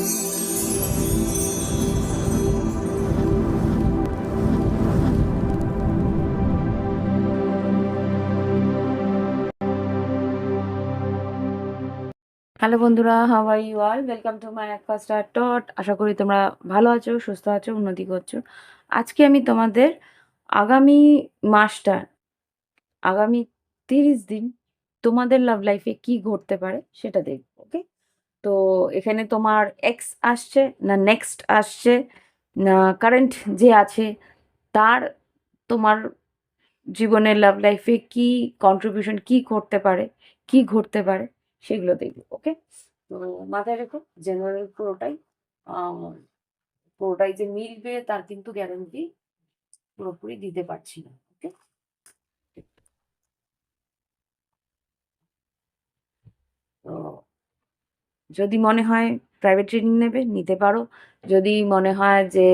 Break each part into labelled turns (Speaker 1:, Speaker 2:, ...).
Speaker 1: Hello বন্ধুরা, how are you all? Welcome to my Aquastar টট। আশা করি তোমরা ভালো আছো, সুস্থ আছো, উন্নতি করছো। আজকে আমি তোমাদের আগামী মাসটা, আগামী 30 দিন তোমাদের লাভ লাইফে কি ঘটতে পারে সেটা দেখবো। ওকে, তো এখানে তোমার এক্স আসছে না নেক্সট আসছে না কারেন্ট যে আছে তার তোমার জীবনের লাভ লাইফে কি কন্ট্রিবিউশন, কি করতে পারে, কি ঘটতে পারে সেগুলো দেখবো। ওকে, তো মাথায় রেখো জেনারেল পুরোটাই যে মিলবে তার কিন্তু গ্যারান্টি পুরোপুরি দিতে পারছি না। ওকে, তো যদি মনে হয় প্রাইভেট ট্রেনিং নেবে নিতে পারো। যদি মনে হয় যে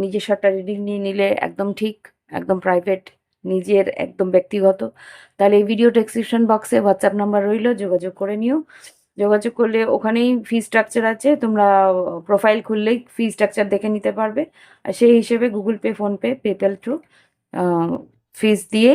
Speaker 1: নিজস্ব একটা রিডিং নিয়ে নিলে একদম ঠিক, একদম প্রাইভেট, নিজের একদম ব্যক্তিগত, তাহলে এই ভিডিও ডেসক্রিপশন বক্সে হোয়াটসঅ্যাপ নাম্বার রইলো, যোগাযোগ করে নিও। যোগাযোগ করলে ওখানেই ফি স্ট্রাকচার আছে, তোমরা প্রোফাইল খুললেই ফি স্ট্রাকচার দেখে নিতে পারবে। আর সেই হিসেবে Google Pay, PhonePe, PayPal through fees দিয়ে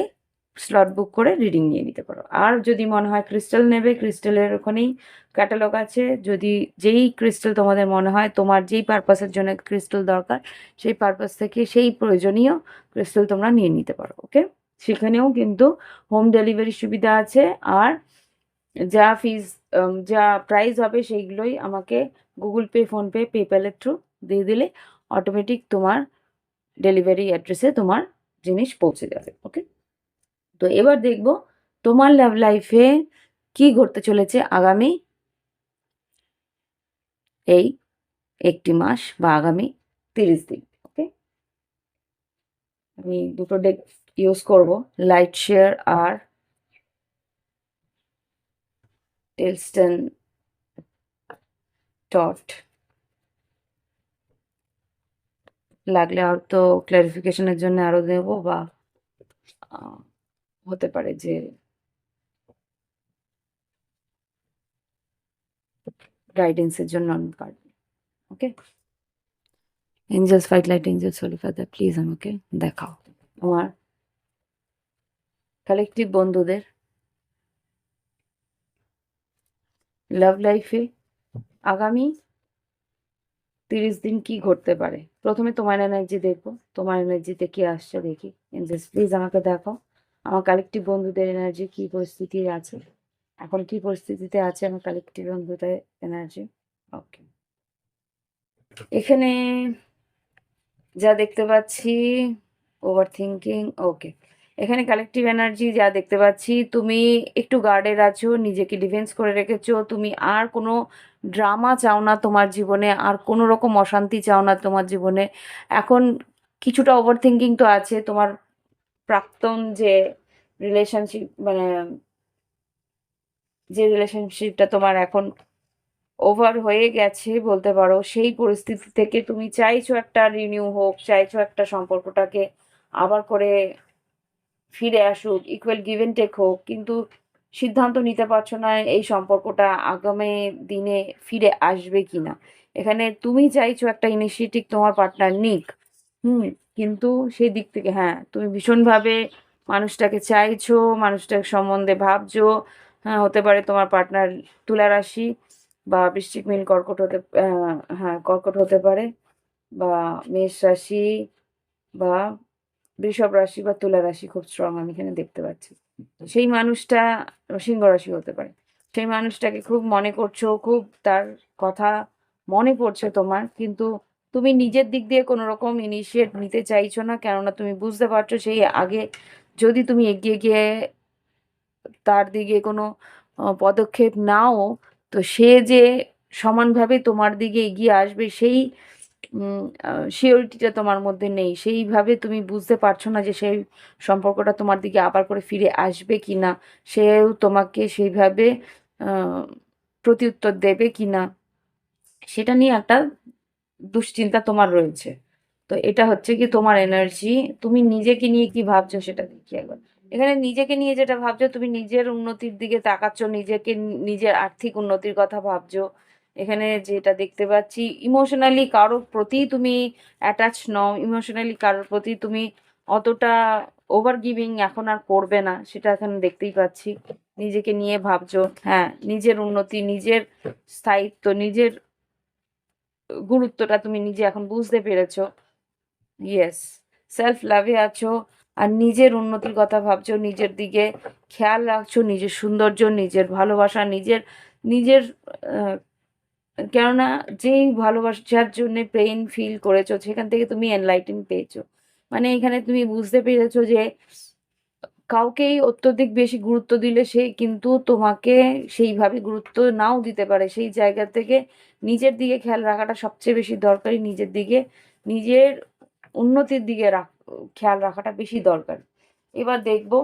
Speaker 1: স্লট বুক করে রিডিং নিয়ে নিতে পারো। আর যদি মনে হয় ক্রিস্টাল নেবে, ক্রিস্টালের ওখানেই ক্যাটালগ আছে। যদি যেই ক্রিস্টাল তোমাদের মনে হয় তোমার যেই পারপাসের জন্য ক্রিস্টাল দরকার, সেই পারপাস থেকে সেই প্রয়োজনীয় ক্রিস্টাল তোমরা নিয়ে নিতে পারো। ওকে, সেখানেও কিন্তু হোম ডেলিভারি সুবিধা আছে। আর যা ফিজ, যা প্রাইস হবে সেইগুলোই আমাকে গুগল পে, ফোনপে, পেপ্যালের থ্রু দিয়ে দিলে অটোমেটিক তোমার ডেলিভারি অ্যাড্রেসে তোমার জিনিস পৌঁছে যাবে। ওকে, তো এবার দেখব তোমার লাভ লাইফে কি ঘটতে চলেছে আগামী এই একটি মাস বা আগামী 30 দিন। ওকে, আমি দুটো ডেক ইউজ করব, লাইট শেয়ার আর টেলস্টন টট। লাগলে আর তো ক্লারিফিকেশনের জন্য আরো দেব, বা হতে পারে যে গাইডেন্সের জন্য আমি পারবো। Okay, angels fight light angels holy father, please আমাকে দেখাও আমার কালেকটিভ বন্ধুদের লাভ লাইফে আগামী 30 দিন কি ঘটতে পারে। প্রথমে তোমার এনার্জি দেখবো, তোমার এনার্জিতে কি আসছে দেখি। এঞ্জেলস প্লিজ আমাকে দেখাও আমার কালেকটিভ বন্ধুদের এনার্জি কি পরিস্থিতি আছে, এখন কি পরিস্থিতিতে আছে আমার কালেকটিভ বন্ধুদের এনার্জি। ওকে, এখানে যা দেখতে পাচ্ছি ওভার থিঙ্কিং। ওকে, এখানে কালেকটিভ এনার্জি যা দেখতে পাচ্ছি, তুমি একটু গার্ডের আছো, নিজেকে ডিফেন্স করে রেখেছো, তুমি আর কোনো ড্রামা চাও না তোমার জীবনে, আর কোনো রকম অশান্তি চাও না তোমার জীবনে। এখন কিছুটা ওভার থিঙ্কিং তো আছে, তোমার প্রাক্তন যে রিলেশনশিপ, মানে যে রিলেশনশিপটা তোমার এখন ওভার হয়ে গেছে বলতে পারো, সেই পরিস্থিতি থেকে তুমি চাইছো একটা রিনিউ হোক, চাইছো একটা সম্পর্কটাকে আবার করে ফিরে আসুক, ইকুয়াল গিভ এন্ড টেক হোক, কিন্তু সিদ্ধান্ত নিতে পারছো না এই সম্পর্কটা আগামী দিনে ফিরে আসবে কিনা। এখানে তুমি চাইছো একটা ইনিশিয়েটিভ তোমার পার্টনার নিক, হুম, কিন্তু সেই দিক থেকে হ্যাঁ তুমি ভীষণভাবে মানুষটাকে চাইছো, মানুষটার সম্বন্ধে ভাবছো। হ্যাঁ, হতে পারে তোমার পার্টনার তুলা রাশি বা বৃশ্চিক, মীন, কর্কট হতে, হ্যাঁ কর্কট হতে পারে, বা মেষ রাশি বা বৃষভ রাশি বা তুলা রাশি খুব স্ট্রং আমি এখানে দেখতে পাচ্ছি। সেই মানুষটা সিংহ রাশি হতে পারে। সেই মানুষটাকে খুব মনে করছো, খুব তার কথা মনে পড়ছে তোমার, কিন্তু তুমি নিজের দিক দিয়ে কোনো রকম ইনিশিয়েট নিতে চাইছো না, কেননা তুমি বুঝতে পারছো সেই আগে যদি তুমি এগিয়ে গিয়ে তার দিকে কোনো পদক্ষেপ নাও, তো সে যে সমানভাবে তোমার দিকে এগিয়ে আসবে সেই সিওরিটিটা তোমার মধ্যে নেই। সেইভাবে তুমি বুঝতে পারছো না যে সেই সম্পর্কটা তোমার দিকে আবার করে ফিরে আসবে কি না, সেও তোমাকে সেইভাবে আহ, প্রত্যুত্তর দেবে কি না, সেটা নিয়ে একটা দুশ্চিন্তা তোমার রয়েছে। তো এটা হচ্ছে কি তোমার এনার্জি। তুমি নিজেকে নিয়ে কি ভাবছো সেটা দেখি একবার। এখানে নিজেকে নিয়ে যেটা ভাবছো, তুমি নিজের উন্নতির দিকে তাকাচ্ছ, নিজেকে নিজের আর্থিক উন্নতির কথা ভাবছো, এখানে যেটা দেখতে পাচ্ছি, ইমোশনালি কারোর প্রতি তুমি অ্যাটাচ নও, ইমোশনালি কারোর প্রতি তুমি অতটা ওভার গিভিং এখন আর করবে না, সেটা এখানে দেখতেই পাচ্ছি। নিজেকে নিয়ে ভাবছো, হ্যাঁ, নিজের উন্নতি, নিজের স্থায়িত্ব, নিজের গুরুত্বটা তুমি নিজে এখন বুঝতে পেরেছো। ইয়েস, সেলফ লাভে আছো, আর নিজের উন্নতির কথা ভাবছো, নিজের দিকে খেয়াল রাখছো, নিজের সৌন্দর্য, নিজের ভালোবাসা, নিজের নিজের আহ, কেননা যেই ভালোবাসার জন্য পেইন ফিল করেছো সেখান থেকে তুমি এনলাইটেন পেয়েছো। মানে এখানে তুমি বুঝতে পেরেছো যে কাউকেই অত্যধিক বেশি গুরুত্ব দিলে সে কিন্তু তোমাকে সেইভাবে গুরুত্ব নাও দিতে পারে। সেই জায়গা থেকে নিজের দিকে খেয়াল রাখাটা সবচেয়ে বেশি দরকারি। নিজের দিকে, নিজের উন্নতির দিকে খেয়াল রাখাটা বেশি দরকার। এবার দেখবো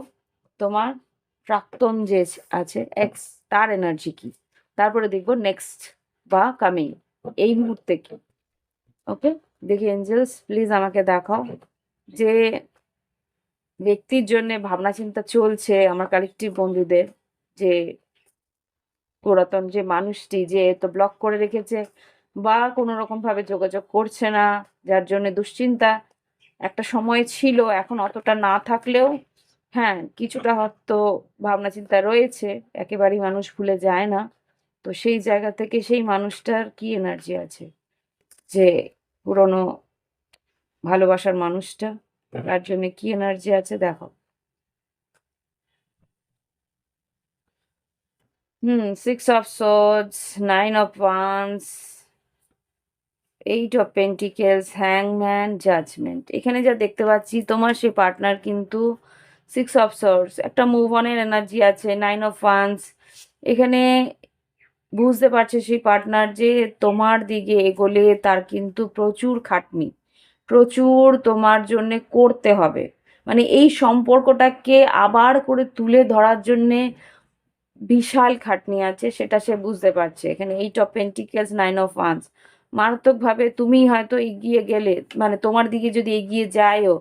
Speaker 1: তোমার প্রাক্তন যে আছে এক্স, তার এনার্জি কি, তারপরে দেখবো নেক্সট বা কামিং এই মুহূর্তে কি। ওকে, দেখি এঞ্জেলস প্লিজ আমাকে দেখাও যে ব্যক্তির জন্য ভাবনা চিন্তা চলছে আমার কালেকটিভ বন্ধুদের, যে পুরাতন যে মানুষটি যে তো ব্লক করে রেখেছে বা কোনো রকম ভাবে যোগাযোগ করছে না, যার জন্য দুশ্চিন্তা একটা সময় ছিল, এখন অতটা না থাকলেও হ্যাঁ কিছুটা হয়তো ভাবনা চিন্তা রয়েছে, একেবারেই মানুষ ভুলে যায় না। তো সেই জায়গা থেকে সেই মানুষটার কি এনার্জি আছে, যে পুরনো ভালোবাসার মানুষটা, তার জন্য কি এনার্জি আছে দেখো। Six of swords, nine of wands, eight of pentacles, হ্যাংম্যান, জাজমেন্ট। এখানে যা দেখতে পাচ্ছি তোমার সেই পার্টনার কিন্তু সিক্স অফ সোর্ডস, একটা মুভ অনের এনার্জি আছে, নাইন অফ ওয়ান্স। এখানে বুঝতে পারছে সেই পার্টনার যে তোমার দিকে এগোলে তার কিন্তু প্রচুর খাটনি, প্রচুর তোমার জন্য করতে হবে। মানে এই সম্পর্কটাকে আবার করে তুলে ধরার জন্যে বিশাল খাটনি আছে, সেটা সে বুঝতে পারছে। এখানে eight of pentacles, nine of once, মারাত্মকভাবে তুমি হয়তো এগিয়ে গেলে, মানে তোমার দিকে যদি এগিয়ে যায়ও,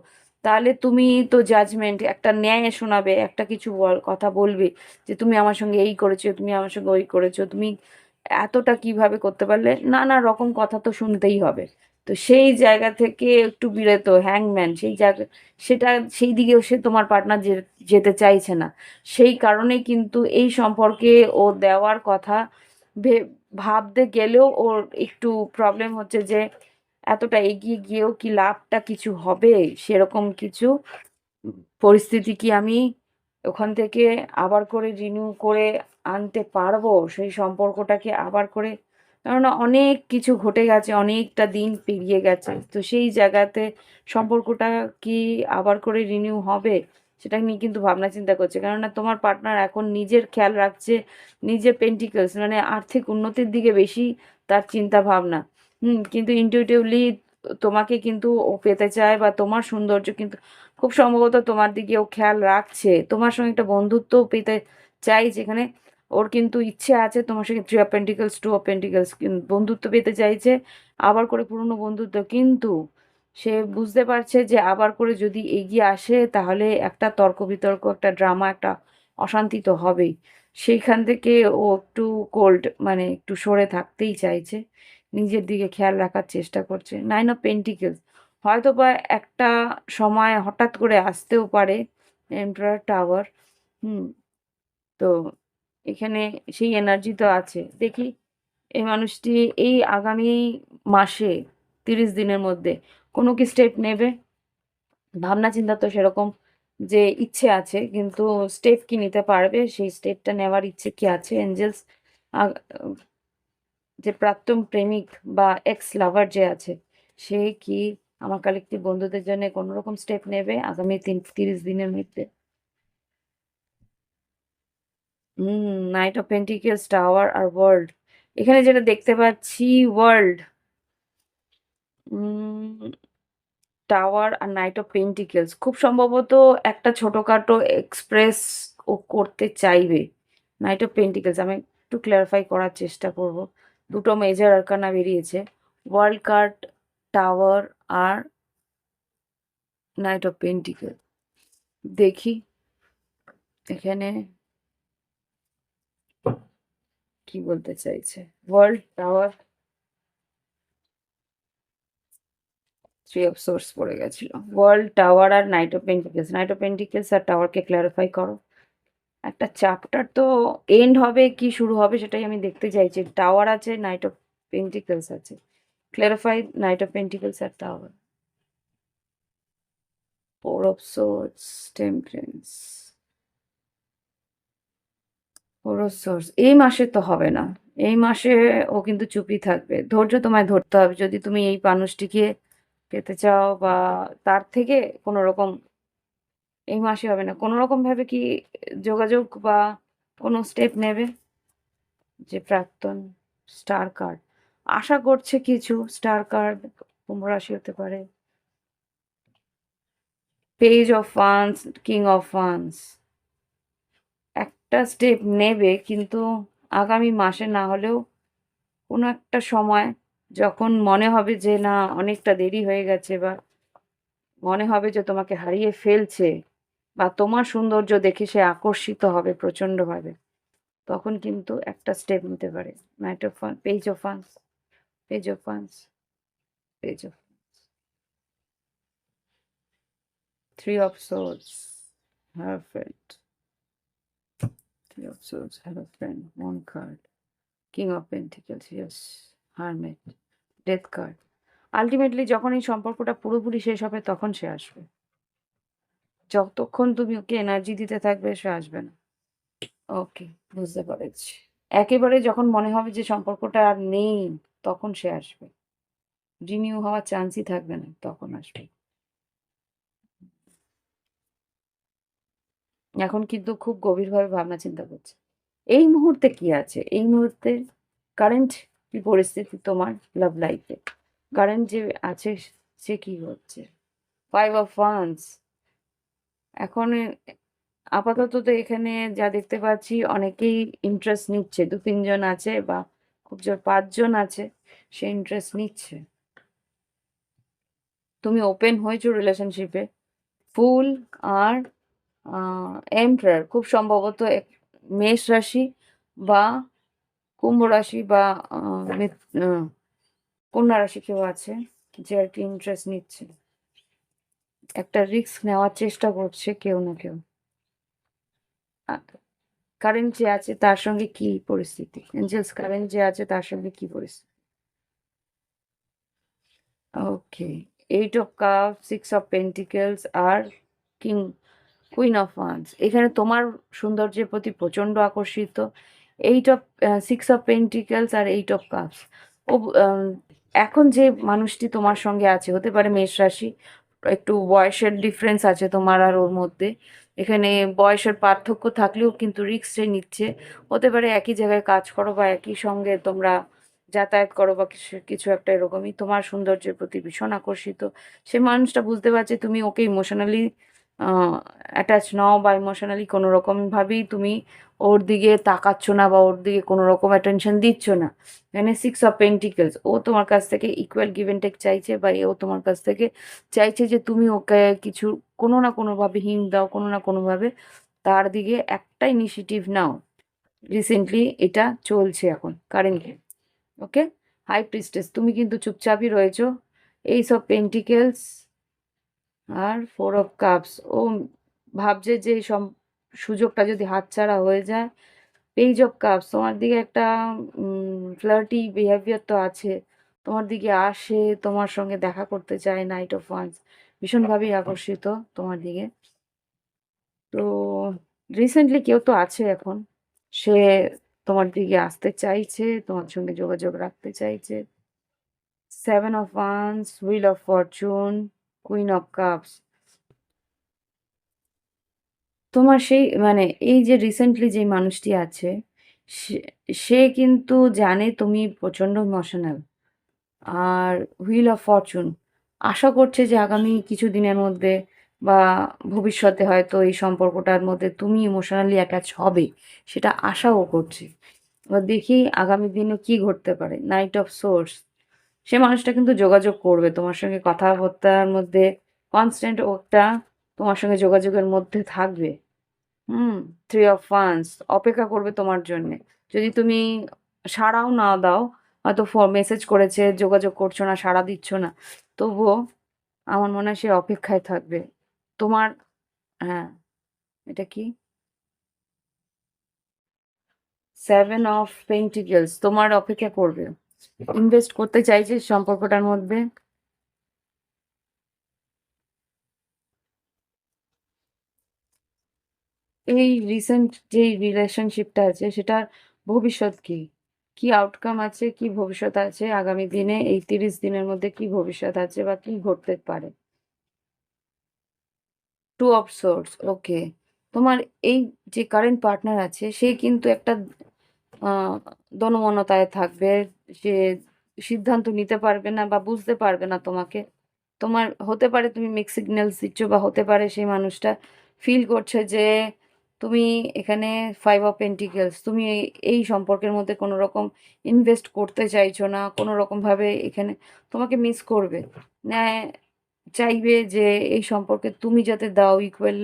Speaker 1: তাহলে তুমি তো জাজমেন্ট একটা ন্যায় শোনাবে, একটা কিছু কথা বলবে যে তুমি আমার সঙ্গে এই করেছো, তুমি আমার সঙ্গে ওই করেছো, তুমি এতটা কিভাবে করতে পারলে, নানা রকম কথা তো শুনতেই হবে। তো সেই জায়গা থেকে একটু বিরত হ্যাংম্যান, সেই জায়গা, সেটা সেই দিকেও সে তোমার পার্টনার যেতে চাইছে না। সেই কারণেই কিন্তু এই সম্পর্কে ও দেওয়ার কথা ভাবতে গেলেও ওর একটু প্রবলেম হচ্ছে যে এতটা এগিয়ে গিয়েও কি লাভটা কিছু হবে, সেরকম কিছু পরিস্থিতি কি আমি ওখান থেকে আবার করে রিনিউ করে আনতে পারবো সেই সম্পর্কটাকে আবার করে। কেননা অনেক কিছু ঘটে গেছে, অনেকটা দিন পেরিয়ে গেছে, তো সেই জায়গাতে সম্পর্কটা কি আবার করে রিনিউ হবে সেটা নিয়ে কিন্তু ভাবনা চিন্তা করছে। কেননা তোমার পার্টনার এখন নিজের খেয়াল রাখছে, নিজের পেন্টিকলস মানে আর্থিক উন্নতির দিকে বেশি তার চিন্তা ভাবনা। কিন্তু ইনটিউটিভলি তোমাকে কিন্তু ও পেতে চায়, বা তোমার সৌন্দর্য কিন্তু খুব সম্ভবত তোমার দিকেও খেয়াল রাখছে, তোমার সঙ্গে একটা বন্ধুত্বও পেতে চাই, যেখানে ওর কিন্তু ইচ্ছে আছে তোমার সঙ্গে three of pentacles, two of pentacles বন্ধুত্ব পেতে চাইছে, আবার করে পুরনো বন্ধুত্ব। কিন্তু সে বুঝতে পারছে যে আবার করে যদি এগিয়ে আসে তাহলে একটা তর্ক বিতর্ক, একটা ড্রামা, একটা অশান্তি তো হবেই। সেইখান থেকে ও একটু কোল্ড, মানে একটু সরে থাকতেই চাইছে, নিজের দিকে খেয়াল রাখার চেষ্টা করছে। নাইন অফ পেন্টিকলস, হয়তো বা একটা সময় হঠাৎ করে আসতেও পারে এম্পারার টাওয়ার। হুম তো এখানে সেই এনার্জি তো আছে। দেখি এই মানুষটি এই আগামী মাসে 30 দিনের মধ্যে কোনো কি স্টেপ নেবে। ভাবনা চিন্তা তো সেরকম যে ইচ্ছে আছে, কিন্তু স্টেপ কি নিতে পারবে, সেই স্টেপটা নেওয়ার ইচ্ছে কি আছে এঞ্জেলস। যে প্রাক্তন প্রেমিক বা এক্স লাভার যে আছে, সে কি আমার কালেক্টিভ বন্ধুদের জন্য কোনো রকম স্টেপ নেবে আগামী 30 দিনের মধ্যে। নাইট অফ পেন্টিকেলস, টাওয়ার আর ওয়ার্ল্ড। এখানে যেটা দেখতে পাচ্ছি ওয়ার্ল্ড, টাওয়ার আর নাইট অফ পেন্টিকেলস, খুব সম্ভবত একটা ছোটখাটো এক্সপ্রেস ও করতে চাইবে। নাইট অফ পেন্টিকেলস আমি একটু ক্লারিফাই করার চেষ্টা করব। দুটো মেজর আরকানা বেরিয়েছে, ওয়ার্ল্ড কার্ড, টাওয়ার আর নাইট অফ পেন্টিকেল। দেখি এখানে কি বলতে চাইছে? World tower, three of swords পড়ে গেছিল। ওয়ার্ল্ড টাওয়ার আর knight of pentacles, knight of pentacles আর টাওয়ারকে ক্ল্যারিফাই করো। একটা চ্যাপ্টার তো এন্ড হবে কি শুরু হবে সেটাই আমি দেখতে চাইছি। টাওয়ার আছে, নাইট অফ পেন্টিকেলস আছে, ক্ল্যারিফাই নাইট অফ পেন্টিকেলস আর tower. Four of swords, temperance, four of swords. এই মাসে তো হবে না, এই মাসে ও কিন্তু চুপই থাকবে। ধৈর্য তোমায় ধরতে হবে যদি তুমি এই মানুষটিকে পেতে চাও, বা তার থেকে কোনো রকম, এই মাসে হবে না। কোনো রকম ভাবে কি যোগাযোগ বা কোনো স্টেপ নেবে? যে প্রাক্তন, স্টার কার্ড, আশা করছে কিছু, স্টার কার্ড, কুম্ভ রাশি হতে পারে। Page of once, king of wands, একটা স্টেপ নেবে কিন্তু আগামী মাসে না হলেও কোনো একটা সময়, যখন মনে হবে যে না অনেকটা দেরি হয়ে গেছে, বা মনে হবে যে তোমাকে হারিয়ে ফেলছে, বা তোমার সৌন্দর্য দেখে সে আকর্ষিত হবে প্রচন্ডভাবে, তখন কিন্তু একটা স্টেপ নিতে পারে। Knight of wands, page of wands, page of wands, page of, three of swords, hierophant, three of swords, hierophant, one card, king of pentacles, yes, hermit, death card. Ultimately যখন এই সম্পর্কটা পুরোপুরি শেষ হবে তখন সে আসবে। যতক্ষণ তুমি ওকে এনার্জি দিতে থাকবে সে আসবে না। ওকে, বুঝতে পেরেছি। একেবারে যখন মনে হবে যে সম্পর্কটা আর নেই, তখন সে আসবে। রিনিউ হওয়ার চান্সই থাকবে না, তখন আসবে। এখন কিন্তু খুব গভীরভাবে ভাবনা চিন্তা করছে। এই মুহূর্তে কি আছে, এই মুহূর্তে কারেন্ট কি পরিস্থিতি তোমার লাভ লাইফে, কারেন্ট যে আছে সে কি হচ্ছে? Five of wands. এখন আপাতত তো এখানে যা দেখতে পাচ্ছি অনেকেই ইন্টারেস্ট নিচ্ছে, দু তিনজন আছে বা খুব জোর পাঁচজন আছে, সে ইন্টারেস্ট নিচ্ছে। তুমি ওপেন হয়েছো রিলেশনশিপে। ফুল আর এম্পারার খুব সম্ভবত মেষ রাশি বা কুম্ভ রাশি বা কন্যা রাশি কেউ আছে যে আর কি ইন্টারেস্ট নিচ্ছে, একটা রিস্ক নেওয়ার চেষ্টা করছে কেউ না কেউ। কারেন্ট যে আছে তার সঙ্গে কি পরিস্থিতি, এঞ্জেলস কারেন্ট যে আছে তার সঙ্গে কি পরিস্থিতি? Okay, eight of cup, six of pentacles আর কিং, কুইন অফ ওয়ান্স। এখানে তোমার সৌন্দর্যের প্রতি প্রচন্ড আকর্ষিত। Eight of, six of pentacles আর এইট অফ কাপস। ও এখন যে মানুষটি তোমার সঙ্গে আছে হতে পারে মেষ রাশি, একটু বয়সের ডিফারেন্স আছে তোমার আর ওর মধ্যে। এখানে বয়সের পার্থক্য থাকলেও কিন্তু রিস্ক সে নিচ্ছে। হতে পারে একই জায়গায় কাজ করো বা একই সঙ্গে তোমরা যাতায়াত করো বা কিছু কিছু একটা এরকমই। তোমার সৌন্দর্যের প্রতি ভীষণ আকর্ষিত। সে মানুষটা বুঝতে পারছে তুমি ওকে ইমোশনালি অ্যাটাচ নও, বা ইমোশনালি কোনো রকমভাবেই তুমি ওর দিকে তাকাচ্ছ না বা ওর দিকে কোনো রকম অ্যাটেনশন দিচ্ছ না। এখানে সিক্স অফ পেন্টিকেলস, ও তোমার কাছ থেকে ইকুয়াল গিভ অ্যান্ড টেক চাইছে, বা ও তোমার কাছ থেকে চাইছে যে তুমি ওকে কিছু কোনো না কোনোভাবে হিন্ট দাও, কোনো না কোনোভাবে তার দিকে একটা ইনিশিয়েটিভ নাও। রিসেন্টলি এটা চলছে এখন কারেন্টলি। ওকে, হাই প্রিস্টেস, তুমি কিন্তু চুপচাপই রয়েছো। এইস অফ পেন্টিকেলস আর ফোর অফ কাপস, ও ভাবছে যে এই সুযোগটা যদি হাতছাড়া হয়ে যায়। পেজ অফ কাপস, তোমার দিকে একটা ফ্লার্টি বিহেভিয়ার তো আছে, তোমার দিকে আসে, তোমার সঙ্গে দেখা করতে চায়। নাইট অফ ওয়ান্স, ভীষণভাবেই আকর্ষিত তোমার দিকে। তো রিসেন্টলি কেউ তো আছে এখন, সে তোমার দিকে আসতে চাইছে, তোমার সঙ্গে যোগাযোগ রাখতে চাইছে। Seven of wands, wheel of Fortune, queen of cups. তোমার সেই মানে এই যে রিসেন্টলি যে মানুষটি আছে, সে সে কিন্তু জানে তুমি প্রচন্ড ইমোশনাল। আর হুইল অফ ফরচুন, আশা করছে যে আগামী কিছু দিনের মধ্যে বা ভবিষ্যতে হয়তো এই সম্পর্কটার মধ্যে তুমি ইমোশনালি অ্যাটাচ হবে, সেটা আশাও করছে। এবার দেখি আগামী দিনে কি ঘটতে পারে। নাইট অফ সোর্স, সে মানুষটা কিন্তু যোগাযোগ করবে তোমার সঙ্গে, কথাবার্তার মধ্যে কনস্ট্যান্ট ওটা তোমার সঙ্গে যোগাযোগের মধ্যে থাকবে। হুম, থ্রি অফ ওয়ান্স, অপেক্ষা করবে তোমার জন্যে। যদি তুমি সাড়াও না দাও, হয়তো মেসেজ করেছে, যোগাযোগ করছো না, সাড়া দিচ্ছ না, তবুও আমার মনে হয় সে অপেক্ষায় থাকবে তোমার। হ্যাঁ, এটা কি? 7 অফ পেন্টিকেলস তোমার অপেক্ষা করবে, ইনভেস্ট করতে চাইছে সম্পর্কটার মধ্যে। এই রিসেন্ট যে রিলেশনশিপটা আছে সেটার ভবিষ্যৎ কি? কি আউটকাম আছে, কি ভবিষ্যৎ আছে আগামী দিনে, এই 30 দিনের মধ্যে কি ভবিষ্যৎ আছে বা কি ঘটতে পারে? 2 অফ সোর্স, ওকে। তোমার এই যে কারেন্ট পার্টনার আছে সে কিন্তু একটা দনমনতায় থাকবে। সে সিদ্ধান্ত নিতে পারবে না বা বুঝতে পারবে না তোমাকে। তোমার হতে পারে তুমি মিক্স সিগন্যালস দিচ্ছ, বা হতে পারে সেই মানুষটা ফিল করছে যে তুমি এখানে 5 অফ পেন্টিকেলস, তুমি এই সম্পর্কের মধ্যে কোনো রকম ইনভেস্ট করতে চাইছো না, কোনো রকমভাবে এখানে তোমাকে মিস করবে। ন্যায় চাইবে যে এই সম্পর্কে তুমি যাতে দাও ইকুয়াল,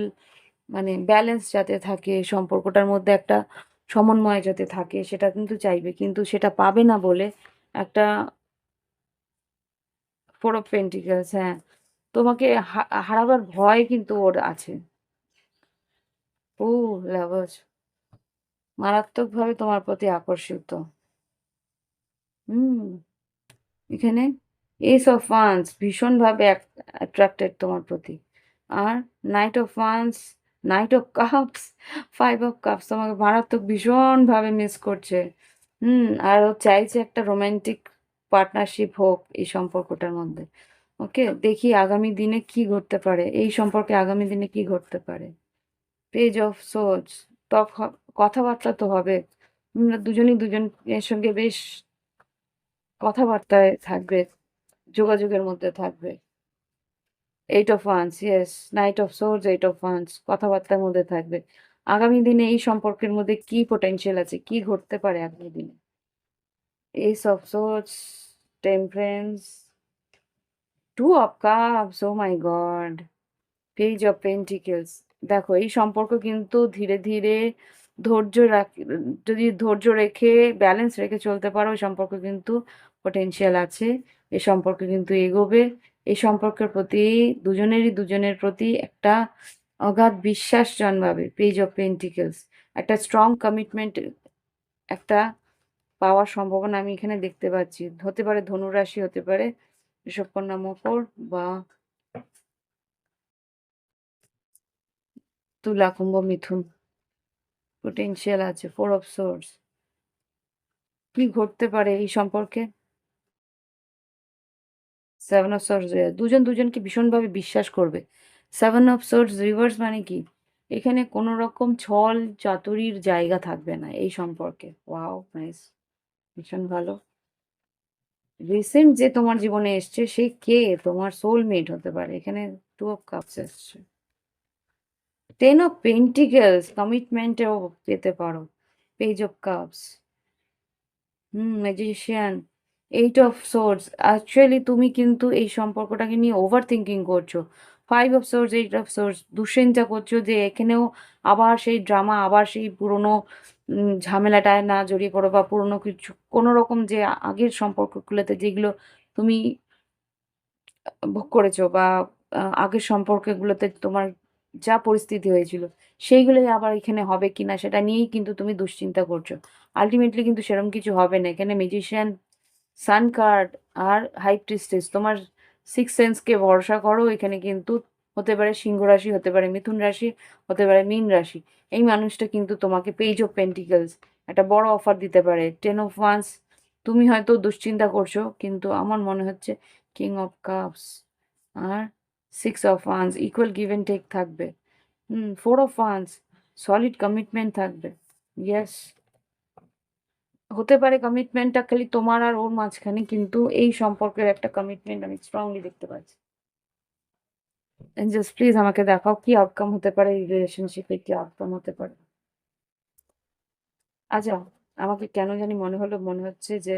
Speaker 1: মানে ব্যালেন্স যাতে থাকে সম্পর্কটার মধ্যে, একটা সমন্বয় যাতে থাকে সেটা কিন্তু চাইবে, কিন্তু সেটা পাবে না বলে একটা 4 অফ পেন্টিকেলস, হ্যাঁ, তোমাকে হারাবার ভয় কিন্তু ওর আছে। ও, লাভার্স, মারাত্মকভাবে তোমার প্রতি আকর্ষিত। হুম, এখানে এস অফ ওয়ান্স ভীষণভাবে অ্যাট্রাক্টেড তোমার প্রতি। আর knight of wands, knight of cups, 5 of cups তোমাকে মারাত্মক ভীষণভাবে মিস করছে। আর ও চাইছে একটা রোমান্টিক পার্টনারশিপ হোক এই সম্পর্কটার মধ্যে। ওকে, দেখি আগামী দিনে কি ঘটতে পারে, এই সম্পর্কে আগামী দিনে কি ঘটতে পারে। পেজ অফ সোর্স, কথাবার্তা তো হবে। দুজনই দুজনের সঙ্গে বেশ কথাবার্তায় থাকবে, যোগাযোগের মধ্যে থাকবে। 8 of wands, yes, night of swords, 8 of wands কথাবার্তার মধ্যে থাকবে। আগামী দিনে এই সম্পর্কের মধ্যে কি পোটেনশিয়াল আছে, কি ঘটতে পারে আগামী দিনে? Ace of swords, temperance, 2 of cups, oh my god, page of pentacles. দেখো এই সম্পর্ক কিন্তু ধীরে ধীরে ধৈর্য রাখ, যদি ধৈর্য রেখে ব্যালেন্স রেখে চলতে পারো, এই সম্পর্ক কিন্তু পটেনশিয়াল আছে। এই সম্পর্ক কিন্তু এগোবে। এই সম্পর্কের প্রতি দুজনেরই দুজনের প্রতি একটা অগাধ বিশ্বাস জন্মাবে। পেজ অফ পেন্টিকেলস, একটা স্ট্রং কমিটমেন্ট, একটা পাওয়ার সম্ভাবনা আমি এখানে দেখতে পাচ্ছি। হতে পারে ধনুরাশি, হতে পারে ঋষভকন্যা মকর, বা তুলা কুম্ভ মিথুন। পোটেনশিয়াল আছে 4 অফ সোর্স। কি ঘটতে পারে এই সম্পর্কে? 7 অফ সোর্স, দুজন দুজনকে ভীষণভাবে বিশ্বাস করবে। 7 অফ সোর্স রিভার্স মানে কি? এখানে কোনো রকম ছল চাতুরির জায়গা থাকবে না এই সম্পর্কে। ওয়াও, নাইস, ভীষণ ভালো। রিসেন্ট যে তোমার জীবনে এসছে সে কে? তোমার সোলমেট হতে পারে। এখানে 2 অফ কাপস এসছে। 10 অফ পেন্টিকেলস কমিটমেন্টেও পেতে পারো। Page of cups, magician, 8 of swords. Actually তুমি কিন্তু এই সম্পর্কটাকে নিয়ে ওভার থিঙ্কিং করছো। 5 অফ সোর্স, 8 অফ সোর্স, দুশ্চিন্তা করছো যে এখানেও আবার সেই ড্রামা, আবার সেই পুরনো ঝামেলাটায় না জড়িয়ে পড়ো, বা পুরনো কিছু কোনো রকম যে আগের সম্পর্কগুলোতে যেগুলো তুমি ভোগ করেছো, বা আগের সম্পর্কগুলোতে তোমার যা পরিস্থিতি হয়েছিল সেইগুলোই আবার এখানে হবে কিনা সেটা নিয়েই কিন্তু তুমি দুশ্চিন্তা করছো। আলটিমেটলি কিন্তু সেরকম কিছু হবে না। এখানে ম্যাজিশিয়ান, সান কার্ড, আর হাই প্রিস্টেস। তোমার সিক্স সেন্সকে ভরসা করো। এখানে কিন্তু হতে পারে সিংহ রাশি, হতে পারে মিথুন রাশি, হতে পারে মীন রাশি। এই মানুষটা কিন্তু তোমাকে পেজ অফ পেন্টিকেলস একটা বড় অফার দিতে পারে। 10 অফ ওয়ান্স, তুমি হয়তো দুশ্চিন্তা করছো, কিন্তু আমার মনে হচ্ছে কিং অফ কাপস আর 6 of wands equal give and take থাকবে। 4 অফ ওয়ান্স সলিড কমিটমেন্ট থাকবে। ইয়েস, হতে পারে কমিটমেন্টটা খালি তোমার আর ওর মাঝখানে, কিন্তু এই সম্পর্কের একটা কমিটমেন্ট আমি স্ট্রংলি দেখতে পাচ্ছি। জাস্ট প্লিজ আমাকে দেখাও কি আউটকাম হতে পারে, এই রিলেশনশিপে কি আউটকাম হতে পারে। আচ্ছা, আমাকে কেন জানি মনে হচ্ছে যে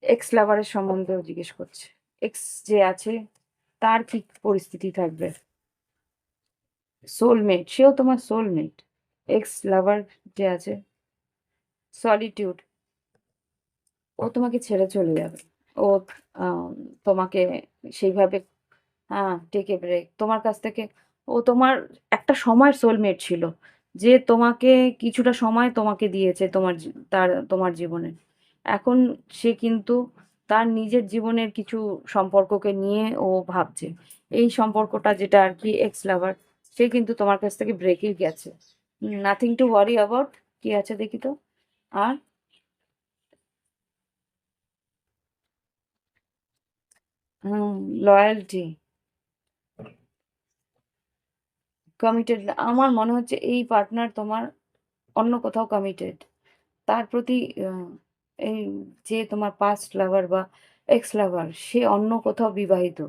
Speaker 1: এক্স লাভারের সম্বন্ধেও জিজ্ঞেস করছে। এক্স যে আছে তার কি পরিস্থিতি থাকবে? সোলমেট, সেও তোমার সোলমেট। এক্স লাভার যে আছে, সলিটিউড, ও তোমাকে ছেড়ে চলে যাবে। ও তোমাকে সেইভাবে, হ্যাঁ, টেক এ ব্রেক। তোমার কাছ থেকে ও তোমার একটা সময় সোলমেট ছিল, যে তোমাকে কিছুটা সময় তোমাকে দিয়েছে তোমার জীবনে। এখন সে কিন্তু তার নিজের জীবনের কিছু সম্পর্ককে নিয়ে ও ভাবছে। এই সম্পর্কটা যেটা আর কি এক্স লাভার, সে কিন্তু তোমার কাছ থেকে ব্রেকই গেছে। Nothing to worry about. কি আছে দেখি তো। আর লয়্যালটি, কমিটেড। আমার মনে হচ্ছে এই পার্টনার তোমার অন্য কোথাও কমিটেড। তার প্রতি আহ, এই যে তোমার পাস্ট লাভার বা এক্স লাভার, সে অন্য কোথাও বিবাহিত।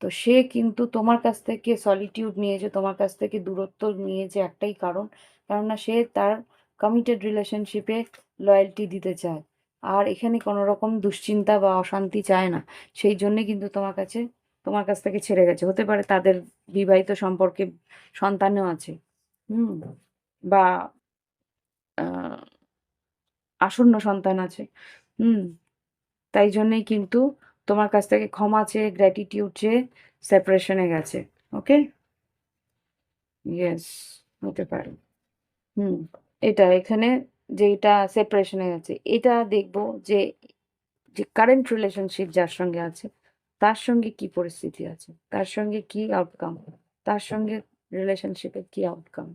Speaker 1: তো সে কিন্তু তোমার কাছ থেকে সলিটিউড নিয়েছে, তোমার কাছ থেকে দূরত্ব নিয়েছে একটাই কারণ, কেননা সে তার কমিটেড রিলেশনশিপে লয়্যালটি দিতে চায়। আর এখানে কোনো রকম দুশ্চিন্তা বা অশান্তি চায় না। সেই জন্যে কিন্তু তোমার কাছ থেকে ছেড়ে গেছে। হতে পারে তাদের বিবাহিত সম্পর্কে সন্তানও আছে। হুম। বা আহ আসন্ন সন্তান আছে। হুম। তাই জন্যই কিন্তু তোমার কাছ থেকে ক্ষমা চেয়ে, গ্র্যাটিটিউড চেয়ে সেপারেশনে গেছে। ওকে? ইয়েস, হতে পারে। হুম। এটা এখানে যেটা সেপারেশনে গেছে, এটা দেখবো যে যে কারেন্ট রিলেশনশিপ যার সঙ্গে আছে, তার সঙ্গে কি পরিস্থিতি আছে, তার সঙ্গে কি আউটকাম, তার সঙ্গে রিলেশনশিপে কি আউটকাম।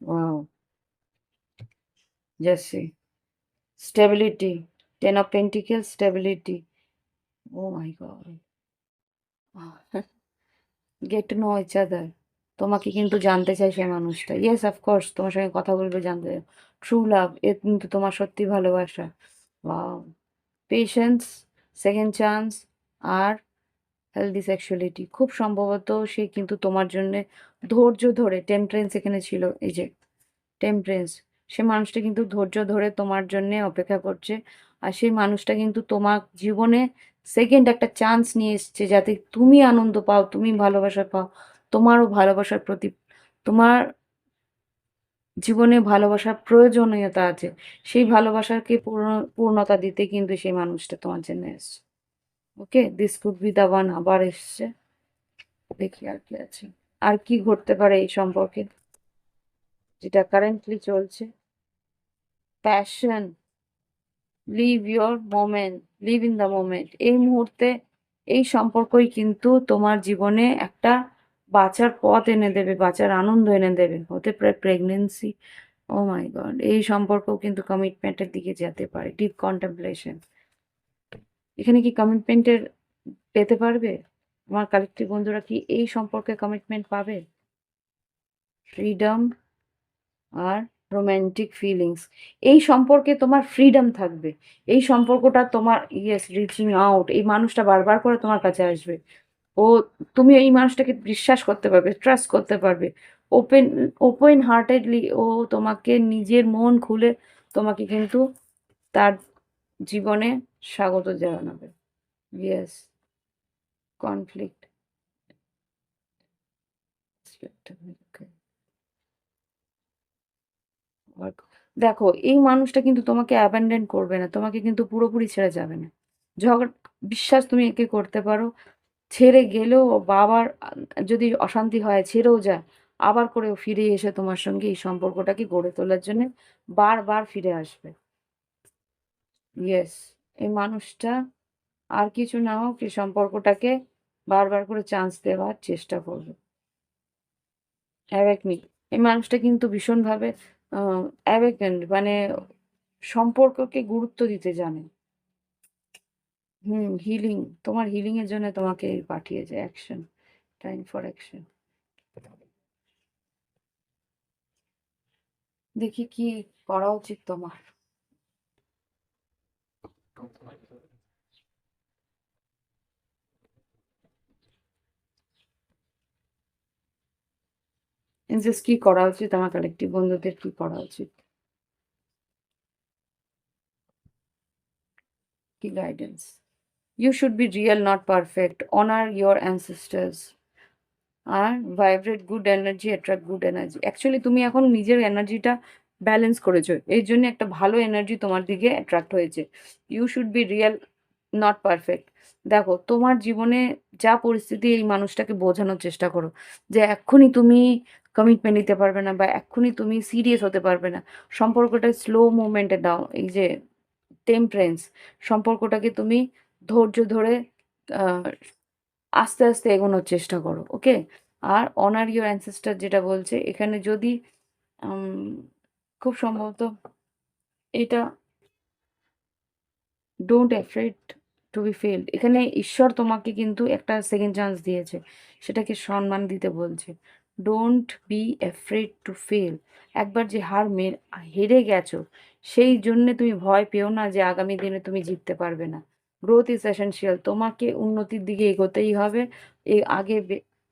Speaker 1: ওয়াও, জার্সি, stability, ten of pentacle, stability. Oh my god, get to know each other. তোমাকে কিন্তু জানতে চাই সেই মানুষটা। ইয়েস, অফকোর্স, তোমার সঙ্গে কথা বলবে, জানতে। ট্রু লাভ, এ কিন্তু তোমার সত্যি ভালোবাসা। ওয়াও, পেশেন্স, সেকেন্ড চান্স, আর হেলদি সেক্সুয়ালিটি। খুব সম্ভবত সে কিন্তু তোমার জন্যে ধৈর্য ধরে, টেম্পারেন্স এখানে ছিল, এই যে টেম্পারেন্স, সে মানুষটা কিন্তু ধৈর্য ধরে তোমার জন্যে অপেক্ষা করছে। আর সেই মানুষটা কিন্তু তোমার জীবনে সেকেন্ড একটা চান্স নিয়ে এসছে, যাতে তুমি আনন্দ পাও, তুমি ভালোবাসা পাও, তোমারও ভালোবাসার প্রতি, তোমার জীবনে ভালোবাসার প্রয়োজনীয়তা আছে। সেই ভালোবাসাকে পূর্ণতা দিতে কিন্তু সেই মানুষটা তোমার জন্য এসছে। Okay, this could be the one. আবার এসছে। দেখি আর কি আছে, আর কি ঘটতে পারে এই সম্পর্কে, যেটা কারেন্টলি চলছে। Passion, live your moment, live in the moment. এই মুহূর্তে এই সম্পর্কই কিন্তু তোমার জীবনে একটা বাঁচার পথ এনে দেবে, বাঁচার আনন্দ এনে দেবে। হতে পারে প্রেগনেন্সি। ও মাই গড, এই সম্পর্কও কিন্তু কমিটমেন্টের দিকে যেতে পারে। ডিপ কন্টেম্পলেশন, এখানে কি কমিটমেন্টের পেতে পারবে? আমার কালেক্টিভ বন্ধুরা কি এই সম্পর্কে কমিটমেন্ট পাবে? ফ্রিডম আর রোমান্টিক ফিলিংস, এই সম্পর্কে তোমার ফ্রিডম থাকবে। এই সম্পর্কটা তোমার, ইয়েস, রিচিং আউট, এই মানুষটা বারবার করে তোমার কাছে আসবে। ও, তুমি এই মানুষটাকে বিশ্বাস করতে পারবে, ট্রাস্ট করতে পারবে। ওপেন ওপেন হার্টেডলি ও তোমাকে নিজের মন খুলে তোমাকে কিন্তু তার জীবনে স্বাগত জানাবে। Yes, conflict. দেখো, এই মানুষটা কিন্তু তোমাকে অ্যাবান্ডন করবে না, তোমাকে কিন্তু পুরোপুরি ছেড়ে যাবে না। ঝগড়া, বিশ্বাস তুমি একে করতে পারো। ছেড়ে গেলেও বাবার যদি অশান্তি হয়, ছেড়েও যায়, আবার করেও ফিরে এসে তোমার সঙ্গে এই সম্পর্কটাকে গড়ে তোলার জন্য বারবার ফিরে আসবে। ইয়েস, এই মানুষটা আর কিছু না হোক, এই সম্পর্কটাকে বারবার করে চান্স দেওয়ার চেষ্টা করবে। অ্যাওয়েকনিং, এই মানুষটা কিন্তু ভীষণভাবে অ্যাওয়েকেন্ড, মানে সম্পর্ককে গুরুত্ব দিতে জানে। হুম, হিলিং, তোমার হিলিং এর জন্য তোমাকে পাঠিয়েছে। Action, time for action. দেখি কি করা উচিত তোমার। জাস্ট কি করা উচিত, আমার কালেক্টিভ বন্ধুদের কি করা উচিত, কি guidance? You should be real, not perfect. Honour your ancestors. আর vibrate good energy, attract good energy. Actually তুমি এখন নিজের এনার্জিটা ব্যালেন্স করেছো, এর জন্য একটা ভালো এনার্জি তোমার দিকে অ্যাট্রাক্ট হয়েছে। You should be real, not perfect. দেখো তোমার জীবনে যা পরিস্থিতি, এই মানুষটাকে বোঝানোর চেষ্টা করো যে এক্ষুনি তুমি কমিটমেন্ট নিতে পারবে না বা এক্ষুনি তুমি সিরিয়াস হতে পারবে না। সম্পর্কটা স্লো মুভমেন্টে দাও, এই যে টেম্পারেন্স, সম্পর্কটাকে তুমি ধৈর্য ধরে আহ, আস্তে আস্তে এগোনোর চেষ্টা করো, ওকে? আর অনার ইউর অ্যানসেস্টার যেটা বলছে এখানে, যদি উম, খুব সম্ভবত এটা don't afraid to be failed, এখানে ঈশ্বর তোমাকে কিন্তু একটা সেকেন্ড চান্স দিয়েছে, সেটাকে সম্মান দিতে বলছে। Don't be afraid to fail. একবার যে হেরে গেছো, সেই জন্যে তুমি ভয় পেও না যে আগামী দিনে তুমি জিততে পারবে না। গ্রোথ ইজ এসেনশিয়াল, তোমাকে উন্নতির দিকে এগোতেই হবে,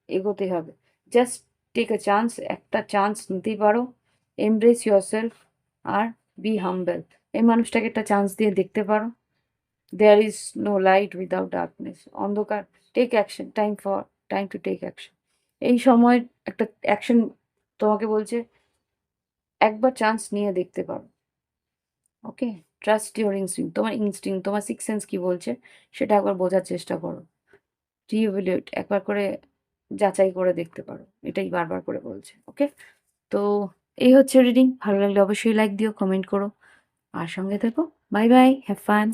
Speaker 1: এগোতে হবে। জাস্ট টেক আ চান্স, একটা চান্স নিতেই পারো। এমব্রেস ইয়োর সেলফ আর বি হাম্বেল। এই মানুষটাকে একটা চান্স দিয়ে দেখতে পারো। There is no light without darkness, অন্ধকার। Take action, time to take action. এই সময় একটা অ্যাকশন তোমাকে বলছে, একবার চান্স নিয়ে দেখতে পারো, ওকে? ট্রাস্ট ইউর ইনস্টিং, তোমার ইনস্টিং, তোমার সিক্স সেন্স কি বলছে সেটা একবার বোঝার চেষ্টা করো। রিইভ্যালুয়েট, একবার করে যাচাই করে দেখতে পারো, এটাই বারবার করে বলছে, ওকে? তো এই হচ্ছে রিডিং। ভালো লাগলে অবশ্যই লাইক দিও, কমেন্ট করো, আর সঙ্গে থেকো। Bye bye, have fun.